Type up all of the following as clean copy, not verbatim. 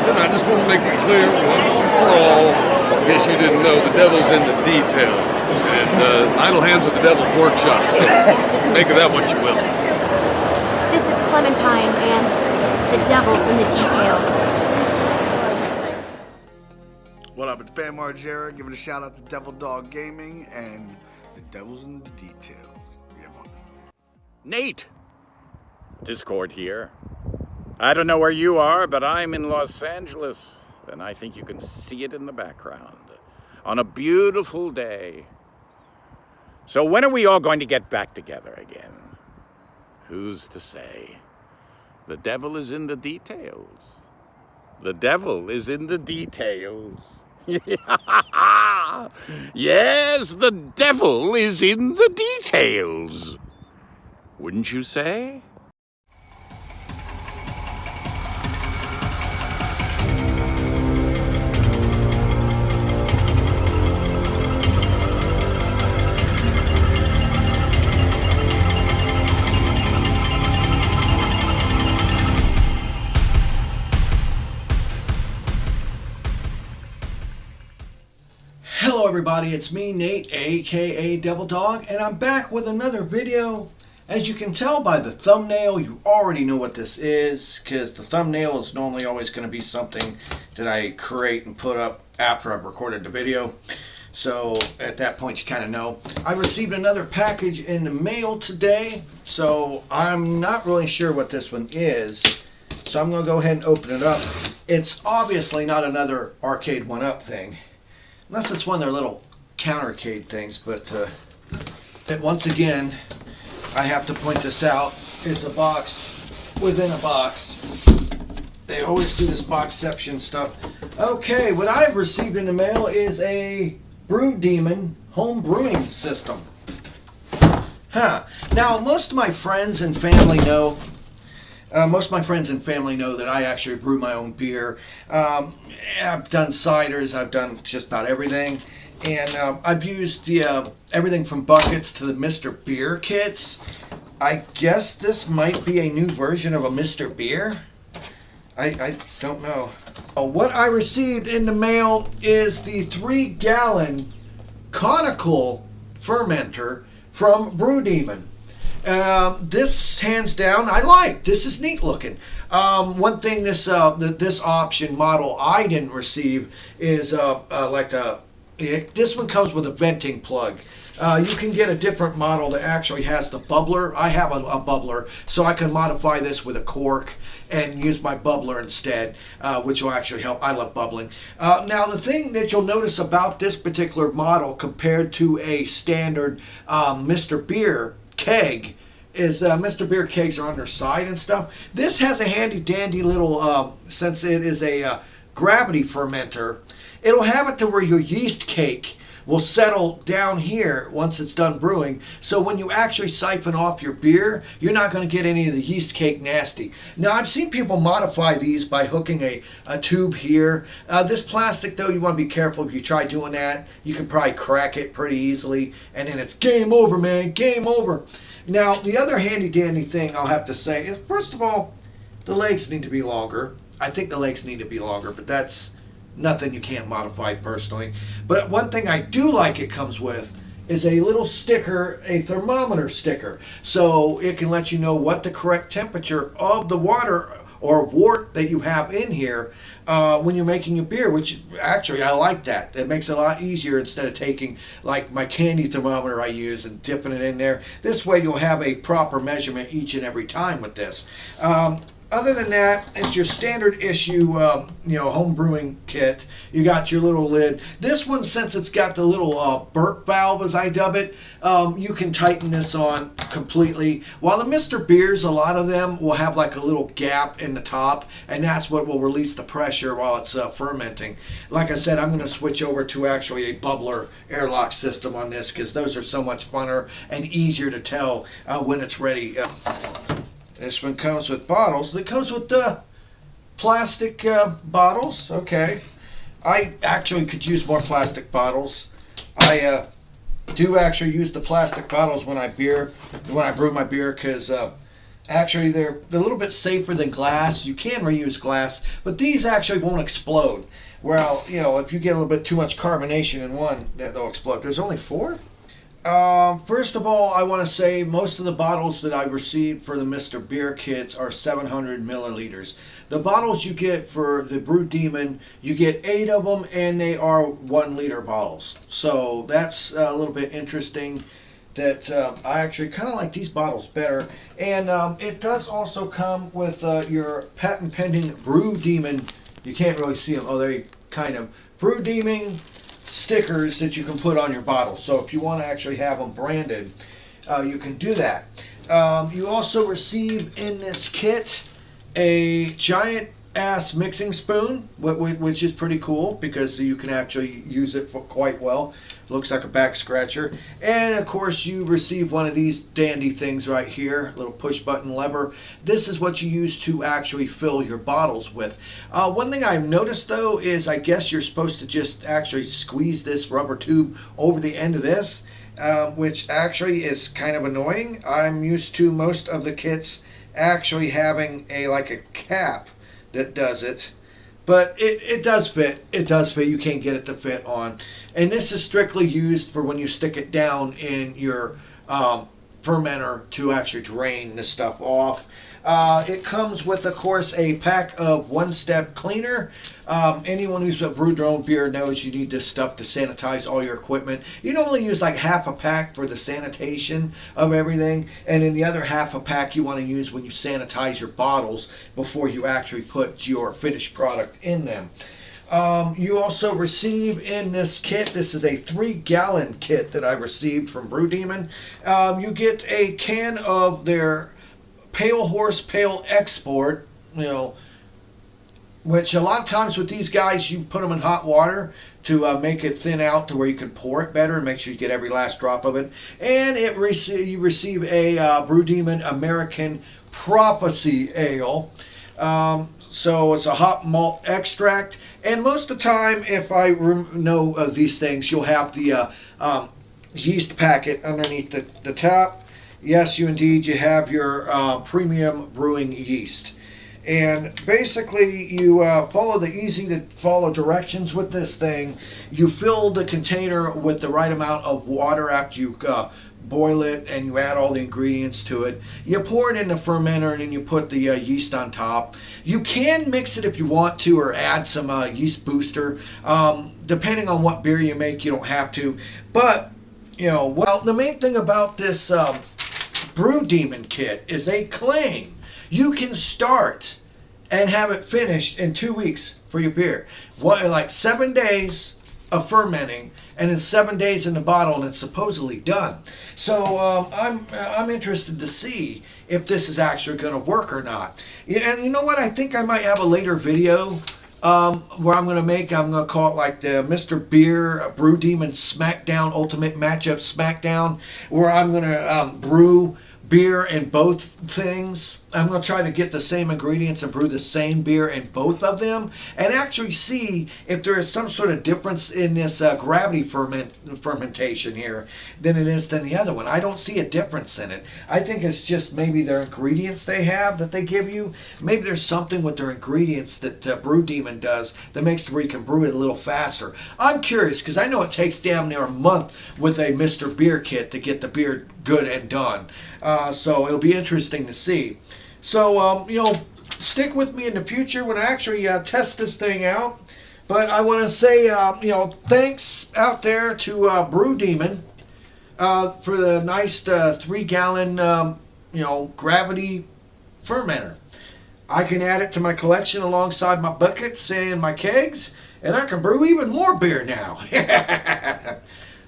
Captain, I just want to make it clear once and for all, in case you didn't know, the devil's in the details. And idle hands at the devil's workshop. So make of that what you will. This is Clementine, and the devil's in the details. What up, it's Bam Margera, giving a shout out to Devil Dog Gaming and the devil's in the details. Yeah, man. Nate! Discord here. I don't know where you are, but I'm in Los Angeles, and I think you can see it in the background. On a beautiful day. So when are we all going to get back together again? Who's to say? The devil is in the details. The devil is in the details. Yes, the devil is in the details. Wouldn't you say? Hello everybody, it's me, Nate, aka Devil Dog, and I'm back with another video. As you can tell by the thumbnail, you already know what this is, because the thumbnail is normally always going to be something that I create and put up after I've recorded the video. So at that point you kind of know. I received another package in the mail today, so I'm not really sure what this one is. So I'm going to go ahead and open it up. It's obviously not another Arcade 1-Up thing. Unless it's one of their little countercade things, but once again, I have to point this out. It's a box within a box. They always do this boxception stuff. Okay, what I've received in the mail is a BrewDemon home brewing system. Now, most of my friends and family know that I actually brew my own beer. I've done ciders, I've done just about everything, and I've used everything from buckets to the Mr. Beer kits. I guess this might be a new version of a Mr. Beer. I don't know. What I received in the mail is the 3-gallon conical fermenter from BrewDemon. This, hands down, I like. This is neat looking. One thing this option model I didn't receive is this one comes with a venting plug. You can get a different model that actually has the bubbler. I have a bubbler, so I can modify this with a cork and use my bubbler instead, which will actually help. I love bubbling. Now, the thing that you'll notice about this particular model compared to a standard Mr. Beer keg is Mr. Beer kegs are on their side and stuff. This has a handy dandy little, since it is a gravity fermenter, it'll have it to where your yeast cake will settle down here once it's done brewing. So when you actually siphon off your beer, you're not going to get any of the yeast cake nasty. Now, I've seen people modify these by hooking a tube here. This plastic, though, you want to be careful if you try doing that. You can probably crack it pretty easily, and then it's game over, man, game over. Now, the other handy dandy thing I'll have to say is, first of all, the legs need to be longer. I think the legs need to be longer, but that's nothing you can't modify personally. But one thing I do like it comes with is a little sticker, a thermometer sticker. So it can let you know what the correct temperature of the water or wort that you have in here when you're making your beer, which actually I like that. It makes it a lot easier instead of taking like my candy thermometer I use and dipping it in there. This way you'll have a proper measurement each and every time with this. Other than that, it's your standard issue, home brewing kit. You got your little lid. This one, since it's got the little burp valve, as I dub it, you can tighten this on completely. While the Mr. Beers, a lot of them will have like a little gap in the top, and that's what will release the pressure while it's fermenting. Like I said, I'm going to switch over to actually a bubbler airlock system on this, because those are so much funner and easier to tell when it's ready. This one comes with bottles. It comes with the plastic bottles. Okay. I actually could use more plastic bottles. I do actually use the plastic bottles when I brew my beer, because Actually, they're a little bit safer than glass. You can reuse glass, but these actually won't explode. Well, you know, if you get a little bit too much carbonation in one, they'll explode. There's only 4? First of all, I want to say most of the bottles that I received for the Mr. Beer kits are 700 milliliters. The bottles you get for the BrewDemon, you get 8 of them, and they are 1 liter bottles. So that's a little bit interesting. That I actually kind of like these bottles better. And it does also come with your patent pending BrewDemon. You can't really see them. Oh, they kind of BrewDemon stickers that you can put on your bottle. So if you want to actually have them branded, you can do that. You also receive in this kit a giant ass mixing spoon, which is pretty cool because you can actually use it for quite well. Looks like a back scratcher. And of course you receive one of these dandy things right here, little push button lever. This is what you use to actually fill your bottles with. One thing I've noticed though is I guess you're supposed to just actually squeeze this rubber tube over the end of this, which actually is kind of annoying. I'm used to most of the kits actually having like a cap that does it. But it does fit. It does fit. You can't get it to fit on. And this is strictly used for when you stick it down in your fermenter to actually drain this stuff off. It comes with, of course, a pack of one-step cleaner. Anyone who's brewed their own beer knows you need this stuff to sanitize all your equipment. You normally use like half a pack for the sanitation of everything, and then the other half a pack you want to use when you sanitize your bottles before you actually put your finished product in them. You also receive in this kit, this is a 3-gallon kit that I received from BrewDemon. You get a can of their Pale Horse Pale Export, you know, which a lot of times with these guys, you put them in hot water to make it thin out to where you can pour it better and make sure you get every last drop of it. And you receive a BrewDemon American Prophecy Ale. So it's a hot malt extract. And most of the time, if I know of these things, you'll have the yeast packet underneath the top. Yes, you have your premium brewing yeast. And basically, you follow the easy to follow directions with this thing. You fill the container with the right amount of water after you boil it, and you add all the ingredients to it. You pour it in the fermenter, and then you put the yeast on top. You can mix it if you want to, or add some yeast booster. Depending on what beer you make, you don't have to. But, you know, well, the main thing about this BrewDemon kit is they claim you can start and have it finished in 2 weeks for your beer. Like 7 days of fermenting, and then 7 days in the bottle, and it's supposedly done. So I'm interested to see if this is actually going to work or not. And you know what? I think I might have a later video where I'm going to call it like the Mr. Beer BrewDemon Smackdown Ultimate Matchup Smackdown, where I'm going to brew beer in both things. I'm going to try to get the same ingredients and brew the same beer in both of them, and actually see if there is some sort of difference in this gravity fermentation here than it is than the other one. I don't see a difference in it. I think it's just maybe their ingredients they have that they give you. Maybe there's something with their ingredients that BrewDemon does that makes it where you can brew it a little faster. I'm curious because I know it takes damn near a month with a Mr. Beer kit to get the beer good and done. So it'll be interesting to see. So, you know, stick with me in the future when I actually test this thing out. But I want to say, you know, thanks out there to BrewDemon for the nice 3-gallon, you know, gravity fermenter. I can add it to my collection alongside my buckets and my kegs, and I can brew even more beer now.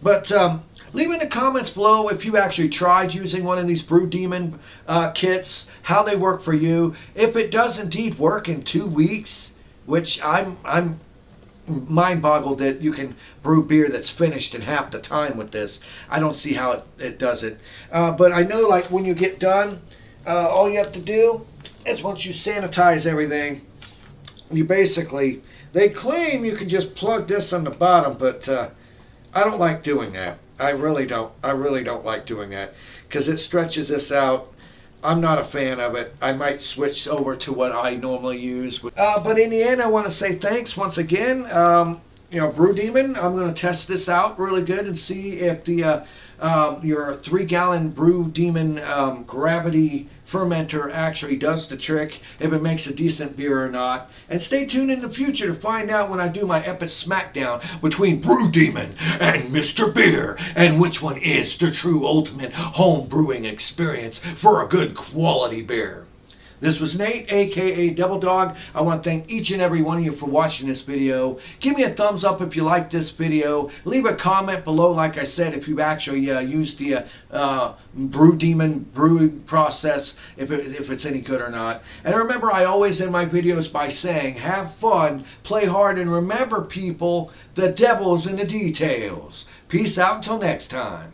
But leave in the comments below if you actually tried using one of these BrewDemon kits, how they work for you. If it does indeed work in 2 weeks, which I'm mind-boggled that you can brew beer that's finished in half the time with this. I don't see how it does it. But I know, like, when you get done, all you have to do is once you sanitize everything, you basically, they claim you can just plug this on the bottom, but I don't like doing that. I really don't like doing that because it stretches this out I'm not a fan of it. I might switch over to what I normally use. But in the end, I want to say thanks once again. BrewDemon, I'm going to test this out really good and see if the your 3-gallon BrewDemon gravity fermenter actually does the trick, if it makes a decent beer or not. And stay tuned in the future to find out when I do my epic smackdown between BrewDemon and Mr. Beer, and which one is the true ultimate home brewing experience for a good quality beer. This was Nate, aka Devil Dog. I want to thank each and every one of you for watching this video. Give me a thumbs up if you like this video. Leave a comment below, like I said, if you actually used the BrewDemon brewing process, if it's any good or not. And remember, I always end my videos by saying, have fun, play hard, and remember, people, the devil's in the details. Peace out until next time.